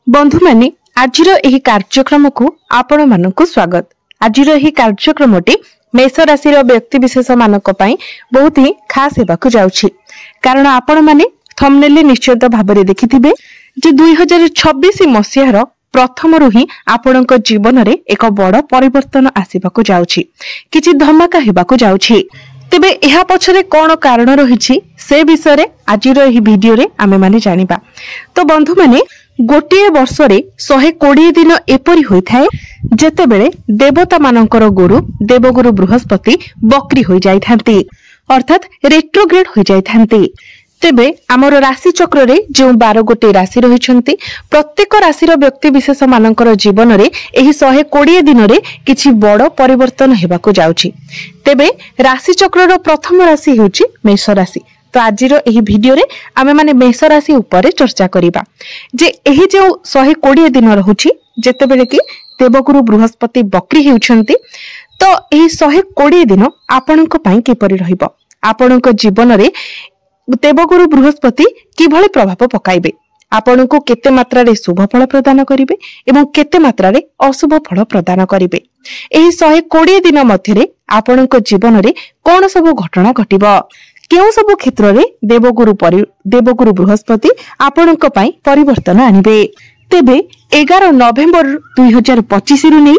बंधु माने आजिर एही कार्यक्रम को आपण मानकु स्वागत। आजिर एही कार्यक्रमटी मेष राशि व्यक्ति विशेष मानक पई बहुत ही खास हेबाकु जाउछि, कारण आपण माने थंबनेल निश्चित भाबरे देखिथिबे जे 2026 मसिहार प्रथम रु ही आपणक जीवन रे एक बड़ परिवर्तन आसीबाकु जाउछि, किछि धमाका हेबाकु जाउछि। तेबे एहा पछरे कोन कारण रहिछि से विषय रे आजिर एही वीडियो रे आमे माने जानिबा। तो बंधु माने गोटे वर्ष रे 120 दिन एपरी होई थाए जेते बेले देवता मानकर गुरु देवगुरु बृहस्पति बकरी होई जाई थांती, अर्थात रेट्रोग्रेड होई जाई थांती। तेबे आमर राशि चक्र रे जो 12 गोटे राशि रहिछंती, प्रत्येक राशि रो व्यक्ति विशेष मानकर जीवन रे एही 120 दिन रे किछि बड़ परिवर्तन हेबाकु जाउछि। तेबे राशि चक्र रो प्रथम राशि हेउछि मेष राशि। तो आजिर एही वीडियो रे आमे माने मेष राशि ऊपर चर्चा करिबा जे एही जो 120 दिन रहुछि जेते बेले कि देवगुरु बृहस्पति बकरी हेउछंती, तो एही 120 दिन आपणक पई किपरि रहिबो, आपणक जीवन रे देवगुरु बृहस्पति किभଳି प्रभाव पकाइबे, आपणको केते मात्रा रे शुभ फल प्रदान करिवे एवं केते मात्रा रे अशुभ फल प्रदान करिवे। एही 120 दिन मध्य रे आपणको जीवन रे कोन सब घटना घटिबो, केउ सब क्षेत्र रे देवगुरु बृहस्पति आपणक पई परिवर्तन आनिबे। तेबे 11 नवेम्बर 2025 रु नै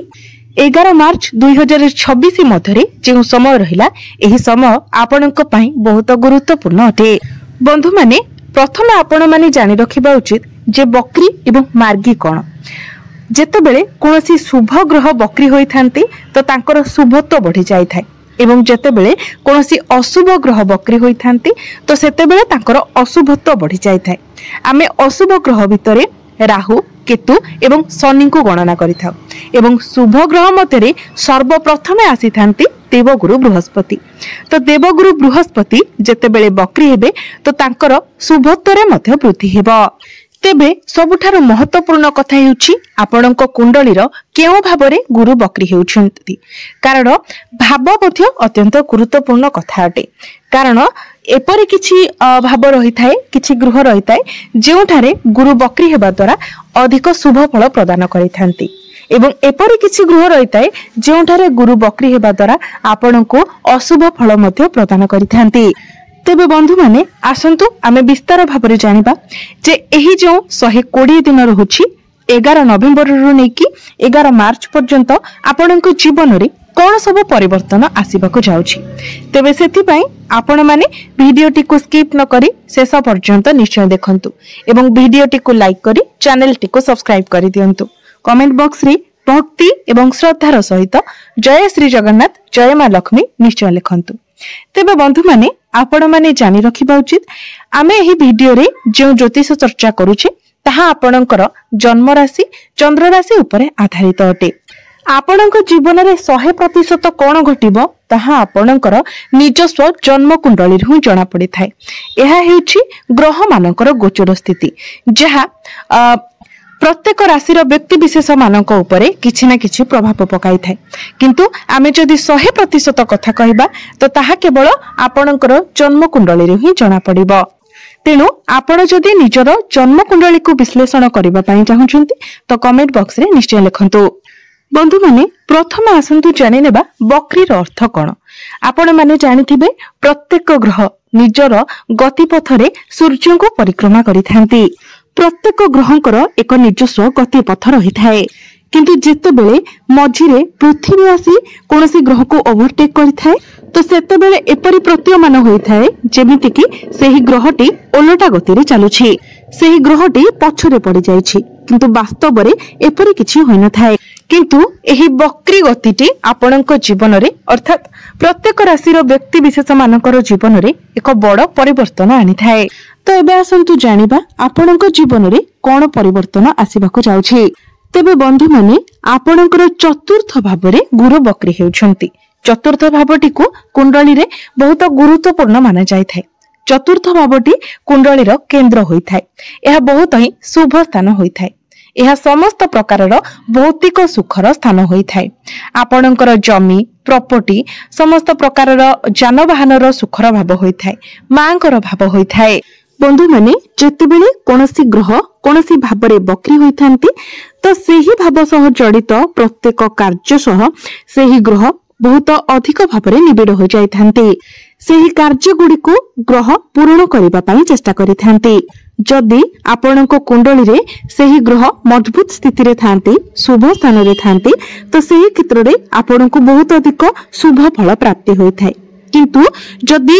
11 मार्च 2026 मध्य जो समय रहिला, एही समय आपणक पई बहुत गुरुत्वपूर्ण अटे। बंधु माने प्रथम आपण माने जानि रखिबा उचित जे बकरी एवं मार्गी कोन। जेते बेले कोनोसी शुभ ग्रह बकरी होई थांती तो तांकर शुभत्व बढ़ी जाई थाए, एवं जेते बेले कोनोसी अशुभ ग्रह बकरी होई थांती तो सेते बेले तांकर अशुभत्व बढ़ी जाई थाए। आमे अशुभ ग्रह भितरे राहु केतु एवं शनि को गणना करिथाउ, एवं शुभ ग्रह मते सर्वप्रथमे आसी थांती देवगुरु बृहस्पति। तो देवगुरु बृहस्पति जेते बेले बकरी हेबे तो तांकर शुभत्व रे मध्य वृद्धि हेबो। तेबे सबुठार महत्वपूर्ण कथा हेउछि आपणक कुंडलीर केउ भाबरे गुरु बकरी हेउछंती, कारण भाव मध्य अत्यंत गुरुत्वपूर्ण कथा अटे। कारण एपरि किछि भाव रही थाए, किछि ग्रह रही थाए जेउठारे गुरु बकरी हेबा द्वारा अधिक शुभ फल प्रदान करि थांती, एवं एपरि किछि ग्रह रही थाए जेउठारे गुरु बकरी हेबा द्वारा आपणको अशुभ फल मध्य प्रदान करि थांती। तेबे बंधु माने आसंतु आमे विस्तार भाबरे जानिबा जे एही जो 120 दिन रहुछि 11 नवेम्बर रु नै कि 11 मार्च पर्यंत आपणक जीवन रे कोन सब परिवर्तन आसीबाको जाउछि। तेबे सेति पई आपण माने वीडियोटी को स्किप न करी शेष पर्यंत निश्चय देखंतु, एवं वीडियोटी को लाइक करी चैनलटी को सब्सक्राइब करि दियंतु। कमेंट बॉक्स रे भक्ति एवं श्रद्धार सहित जय श्री जगन्नाथ जय मां लक्ष्मी निश्चय लिखंतु। तेबे बंधु माने आपण माने जानि रखिबा उचित आमे एही वीडियो रे जो ज्योतिष चर्चा करूछे ताहा आपणकर जन्म राशि चंद्र राशि उपरे आधारित अटे। आपणक जीवन रे 100% कोन घटिबो ताहा आपणकर निजस्व जन्म कुंडली रू जणा पड़ि थाए। एहा हेउछि ग्रह मानकर गोचर स्थिति, जहा प्रत्येक राशि व्यक्ति विशेष मानक उपरे किछि ना किछि प्रभाव पकाई थाए। किंतु आमे जदि 100% कथा कहबा तो ताहा केवल आपणकर जन्म कुंडली रे ही जणा पड़िबो। तेणु आपण जदि निजर जन्म कुंडली को विश्लेषण करबा पई चाहुछंती तो कमेंट बॉक्स रे निश्चय लिखंतु। बंधु माने प्रथम आसंतु जानि नेबा बकरी रो अर्थ कोन। आपण माने जानिथिबे प्रत्येक ग्रह निजर गतिपथ रे सूर्य को परिक्रमा करिथांती। प्रत्येक ग्रहंकर एक निजस्व गतिपथ रही थाए, किंतु जेते बेले मझिरे पृथ्वी आसी कोनोसी ग्रह को ओवरटेक करि थाए तो सेते बेले एपरि प्रतीयमान होई थाए जेमिति कि सेही ग्रहटी ओलटा गति रे चालुछि, सेही ग्रहटी पछरे पड़ी जाइछि, किंतु वास्तव रे एपरि किछि होई न थाए। किंतु एही बकरी गतिटी आपणक जीवन रे अर्थात प्रत्येक राशि व्यक्ति विशेष मानकर जीवन रे एक बड़ परिवर्तन आनी थाए। तो एबे आसंतु जानिबा आपणक जीवन रे कोन परिवर्तन आसीबाको जाउछि। तेबे बंधु माने आपणकर चतुर्थ भाव रे गुरु बकरी हेउछंती। चतुर्थ भावटी को कुंडली रे बहुत गुरुत्वपूर्ण माना जाय थाए। चतुर्थ भावटी कुंडली रो केंद्र होई थाए। एहा बहुत ही शुभ स्थान होई थाए। यह समस्त प्रकार भौतिक सुखर स्थान होई थाए। आपणकर जमी प्रॉपर्टी समस्त प्रकार जानवाहन सुखर भाव होई थाए। मांकर भाव होई थाए। बंधु माने जेतेबेले कोनोसी ग्रह कोनोसी भाबरे बक्री होइथांती तो सेही भाव सह जड़ित प्रत्येक कार्य सह सेही ग्रह बहुत अधिक भाबरे निबिड़ हो जाइथांती। सेही कार्य गुडी को ग्रह पूर्ण करिबा पई चेष्टा करिथांती। जदि आपणको कुंडली रे सेही ग्रह मजबूत स्थिति रे थांती शुभ स्थान रे थांती तो सेही क्षेत्र रे आपणको बहुत अधिक शुभ फल प्राप्ति होइथाय। किंतु जदि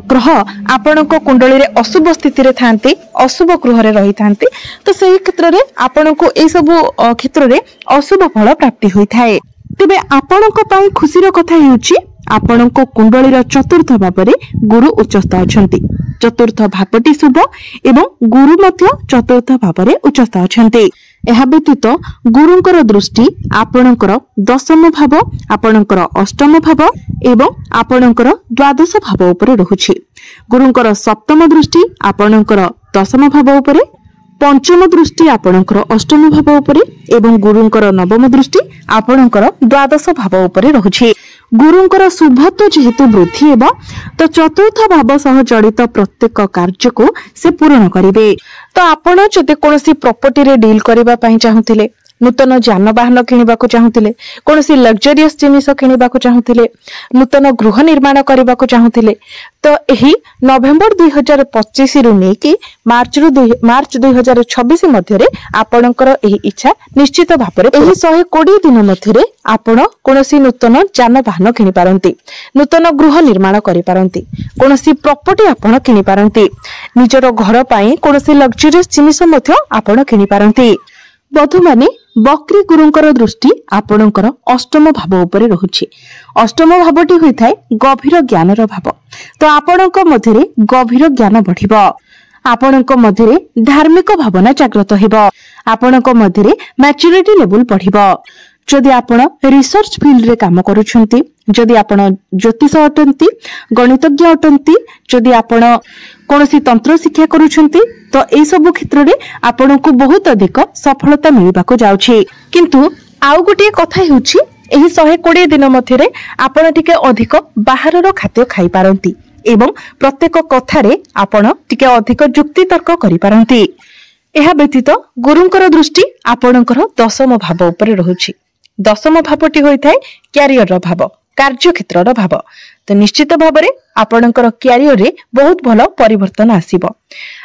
ग्रह आपणको कुंडली रे अशुभ स्थिति रे थांती अशुभ ग्रह रे रही थांती तो सेही क्षेत्र रे आपणको ए सब क्षेत्र रे अशुभ फल प्राप्ति होइथाय। तेबे आपणको पई खुशीर कथा हेउची आपणको कुंडली रो चतुर्थ भावरे गुरु उच्चस्थ अछंती। चतुर्थ भावटी शुभ एवं गुरु मध्य चतुर्थ भावरे उच्चस्थ अछंती। एहा व्यतीत गुरुंकर दृष्टि आपणकर दशम भाव आपणकर अष्टम भाव एवं आपणकर द्वादश भाव उपरे रहुछि। गुरुंकर सप्तम दृष्टि आपणकर दशम भाव उपरे, पंचम दृष्टि आपणकर अष्टम भाव उपरे एवं गुरुंकर नवम दृष्टि आपणकर द्वादश भाव उपरे रहुछि। गुरुंकर शुभत्व जेहेतु वृद्धि हेबा तो चतुर्थ भाव सह जड़ित प्रत्येक कार्य को से पूर्ण करिवे। तो आपण जदि कोनोसी प्रॉपर्टी रे डील करबा पई चाहुतिले, नूतन जानवाहन किनिबा को चाहुतिले, कोनोसी लग्जरियस जिनिस किनिबा को चाहुतिले, नूतन गृह निर्माण करबा को चाहुतिले तो एही नवेम्बर 2025 रु नै कि मार्च 2026 मध्य रे आपणकर एही इच्छा निश्चित भाबरे एही 120 दिन मध्य रे आपण कोनोसी नूतन जानवाहन किनि पारंती, नूतन गृह निर्माण करि पारंती, कोनोसी प्रॉपर्टी आपण किनि पारंती, निजर घर पई कोनोसी लग्जरियस जिनिस मध्य आपण किनि पारंती। बधु माने बक्री गुरुंकर दृष्टि आपणकर अष्टम भाव उपरे रहुछि। अष्टम भावटी होइथाय गभीर ज्ञानर भाव। तो आपणक मध्यरे गभीर ज्ञान बढ़िबो, आपणक मध्यरे धार्मिक भावना जागृत हेबो, आपणक मध्यरे मैच्योरिटी लेवल बढ़िबो। जदि आपण रिसर्च फील्ड रे काम करूछंती, जदि आपण ज्योतिष अटंती, गणितज्ञ अटंती, जदि आपण कोनोसी तंत्र शिक्षा करूछंती तो ए सब क्षेत्र रे आपनको बहुत अधिक सफलता मिलिबा को जाउछि। किंतु आउ गोटे कथा हेउछि एही 120 दिन मध्य रे आपण टिके अधिक बाहरर खाद्य खाई पारंती एवं प्रत्येक कथा रे आपण टिके अधिक युक्ति तर्क करि पारंती। एहा व्यतीत गुरुंकर दृष्टि आपणकर दशम भाव उपरे रहुछि। दशम भावटी होइथाय क्यारियर भाव, कार्य क्षेत्रर भाव। तो निश्चित भाबरे आपणकर क्यारियर रे बहुत भलो परिवर्तन आसीबो।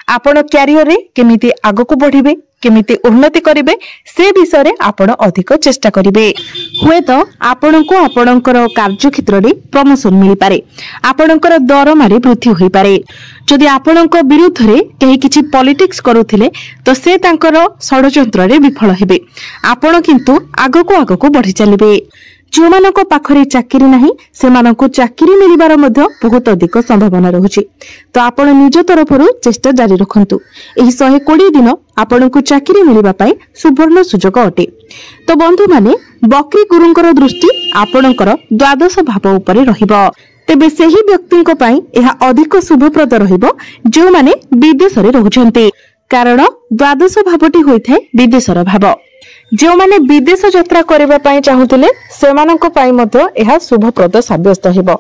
आपण क्यारियर रे केमिति आगको बढ़िबे, केमिति उन्नति करिवे से विषय रे आपण अधिक चेष्टा करिवे। हुए तो आपणको आपणकर कार्य क्षेत्र रे प्रमोशन मिलि पारे, आपणकर दरमा रे वृद्धि होई पारे। जदि आपणक विरुद्ध रे केही किछि पॉलिटिक्स करूथिले तो से तांकर षडयंत्र रे विफल हेबे, आपण किंतु आगको बढ़ि चलिबे। जो मानको पाखरे चाकरी नाही सेमानको चाकरी मिलिबार मध्य बहुत अधिक संभावना रहुछि। तो आपण निज तरफरु चेष्टा जारी रखंतु। एही 120 दिन आपनको चाकरी मिलिबा पई सुवर्ण सुजोग अटे। तो बंधु माने बक्री गुरुंकर दृष्टि आपणकर द्वादश भाव उपरे रहिबो। तेबे सेही व्यक्तिंको पई एहा अधिक शुभप्रद रहिबो जो माने विदेश रे रहुछन्ते, कारण द्वादश भावटी होइथाय विदेशर भाव। जो माने विदेश यात्रा करबा पई चाहुतिले सेमाननको पई मध्य एहा शुभप्रद साब्यस्त हेबो,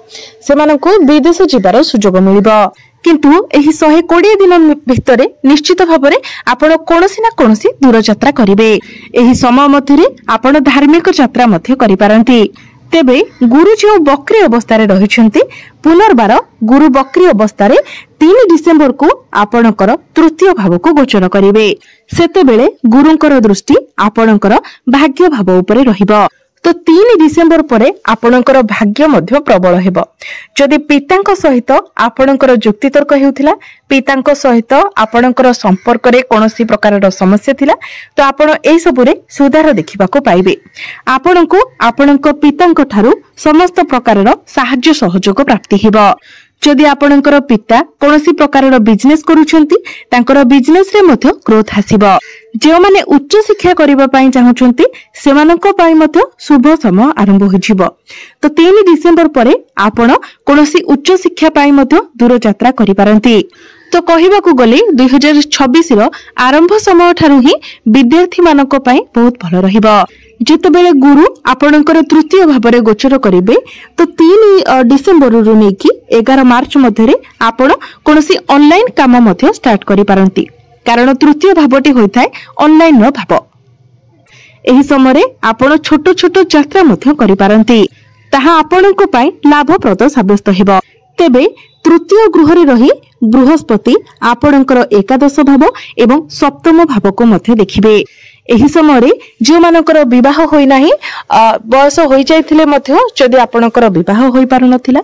सेमाननको विदेश जिबार सुजोग मिलिबो। किंतु एही 120 दिन भितरे निश्चित भाबरे आपण कोनोसी ना कोनोसी दूर यात्रा करिवे। एही समय मध्यरे आपण धार्मिक यात्रा मध्य करि पारंती। तेबे गुरु जो बक्री अवस्था रे रहिछन्ती, पुनर्बार गुरु बक्री अवस्था रे 3 डिसेंबर को आपणकर तृतीय भाव को गोचर करिवे। सेतेबेले गुरुंकर दृष्टि आपणकर भाग्य भाव उपरे रहिबो। तो 3 डिसेंबर परे आपणकर भाग्य मध्य प्रबल हेबो। जदि पितांक सहित आपणकर युक्ति तर्क हेउथिला, पितांक सहित आपणकर संपर्क रे कोनोसी प्रकारर समस्या थिला तो आपण एई सबुरे सुधार देखिबा को पाइबे। आपणको आपणक पितांक ठारू समस्त प्रकारर सहाय्य सहयोग प्राप्ति हेबो। जदि आपणकर पिता कोनोसी प्रकारर बिजनेस करूछंती तांकर बिजनेस रे मध्य ग्रोथ आसीबो। जे माने उच्च शिक्षा करिबा पई चाहुछंती सेमानक पई मध्य शुभ समय आरंभ होइजिबो। तो 3 डिसेंबर परे आपण कोनोसी उच्च शिक्षा पई मध्य दूर यात्रा करि पारंती। तो कहवाकू गले 2026 आरंभ समय ठारू ही विद्यार्थी मानक पई बहुत भल रहिबो। जेतेबेले गुरु आपणकर तृतीय भाव में गोचर करेंगे तो 3 डिसेम्बर रु नेकी 11 मार्च मध्य आपण कोनोसी ऑनलाइन काम मध्य स्टार्ट करि पारंती, कारण तृतीय भावटी होता है ऑनलाइन रो भाव। एही समय आपण छोट छोट यात्रा मध्य करि पारंती, ताहा आपणक पई लाभप्रद साब्यस्त हेबो। तेबे तृतीय गृह रे रही बृहस्पति आपणकर एकादश भाव एवं सप्तम भाव को मध्य देखिबे। एही समय जो मानकर विवाह होई नाही बयस होई जायथिले मध्य जदि आपणकर विवाह होई पारु नथिला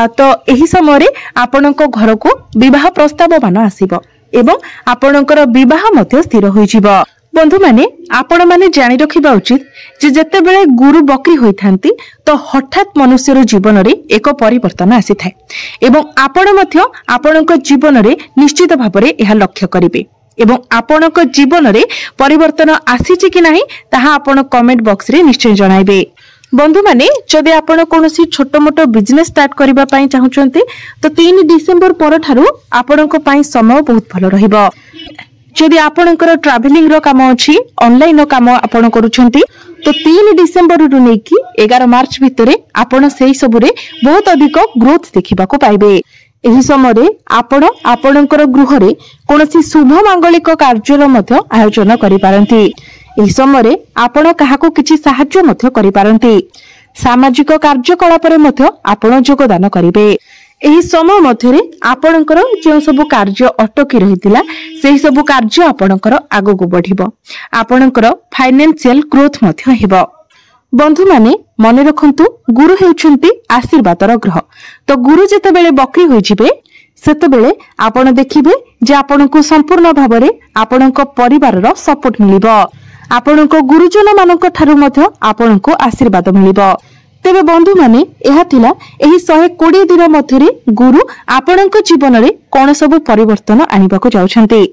तो एही समय आपणक घर को विवाह प्रस्ताव मान आसीबो एवं आपणकर विवाह मध्य स्थिर होई जिवो। बंधु माने आपण माने जानि रखिबा उचित जे जते बेले गुरु बकरी होइथांती तो हठात मनुष्यर जीवन रे एक परिवर्तन आसी थाए एवं आपण मध्य आपणक जीवन रे निश्चित भाव रे एहा लक्ष्य करिवे एवं आपणक जीवन रे परिवर्तन आसीछि कि नाही ताहा आपण कमेंट बॉक्स रे निश्चय जणाइबे। बंधु माने जदि आपण कोनोसी छोटो मोटो बिजनेस स्टार्ट करिबा पई चाहुचंती तो 3 डिसेंबर पर ठारू आपणक पई समय बहुत भलो रहिबो। जदि आपणकर ट्रैवलिंग रो काम अछि ऑनलाइन रो काम आपण करूछंती तो 3 डिसेंबर रु नेकी 11 मार्च भितरे आपण सेही सबुरे बहुत अधिक ग्रोथ देखिबा को पाइबे। एही समय आपण आपणकर गृह रे कोनोसी शुभ मांगलिक कार्य रो मध्य आयोजन करि पारंती। एही समय आपण काहाको किछि सहाय्य मध्य करि पारंती। सामाजिक कार्यकलाप रे मध्य आपण योगदान करिवे। एही समय मध्यरे आपणकर जे सब कार्य अटकी रहितिला सेही सब कार्य आपणकर आगो को बढ़िबो। आपणकर फाइनेंशियल ग्रोथ मध्य हेबो। बंधु माने मने रखंतु गुरु हेउछंती आशीर्वादर ग्रह। तो गुरु जेते बेले बकरी होई जिवे सेते बेले आपण देखिबे जे आपणको संपूर्ण भाबरे आपणको परिवार रो सपोर्ट मिलिबो। आपणको गुरुजन मानक ठारू मध्य आपणको आशीर्वाद मिलिबो। तेबे बंधु माने एहा थिला एही 120 दिन मध्यरे गुरु आपणको जीवन रे कोन सब परिवर्तन आनिबा को जाउछंती।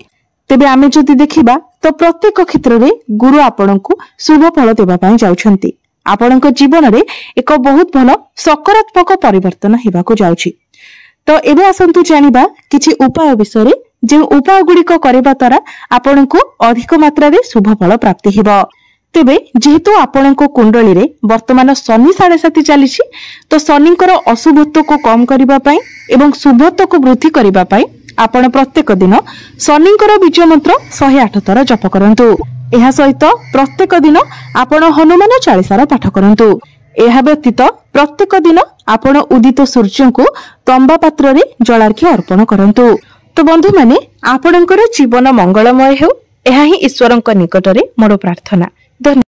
तेबे आमे जदि देखिबा तो प्रत्येक क्षेत्र रे गुरु आपणको शुभ फल देबा पई जाउछंती। आपणको जीवन रे एक बहुत भलो सकारात्मक परिवर्तन हेबा को जाउछि। तो एबे आसंतु जानिबा किछि उपाय विषय रे जे उपाय गुडिक करबा द्वारा आपणको अधिक मात्रा रे शुभ फल प्राप्ति हेबो। तेबे जेहेतु आपणको कुंडली रे वर्तमान शनि 7.5 चलीछि तो शनिकर अशुभत्व को कम करिबा पई एवं शुभत्व को वृद्धि करिबा पई आपण प्रत्येक दिन शनिकर बीज मंत्र 108 थर जप करंतु। एहा सहित प्रत्येक दिन आपण हनुमान चालीसार पाठ करंतु। एहा व्यतीत प्रत्येक दिन आपण उदित सूर्य को तंबा पात्र रे जलार्घ्य अर्पण करंतु। तो बंधु माने आपणकर जीवन मंगलमय हेउ एहा ही ईश्वरक निकट रे मोर प्रार्थना। धन्यवाद।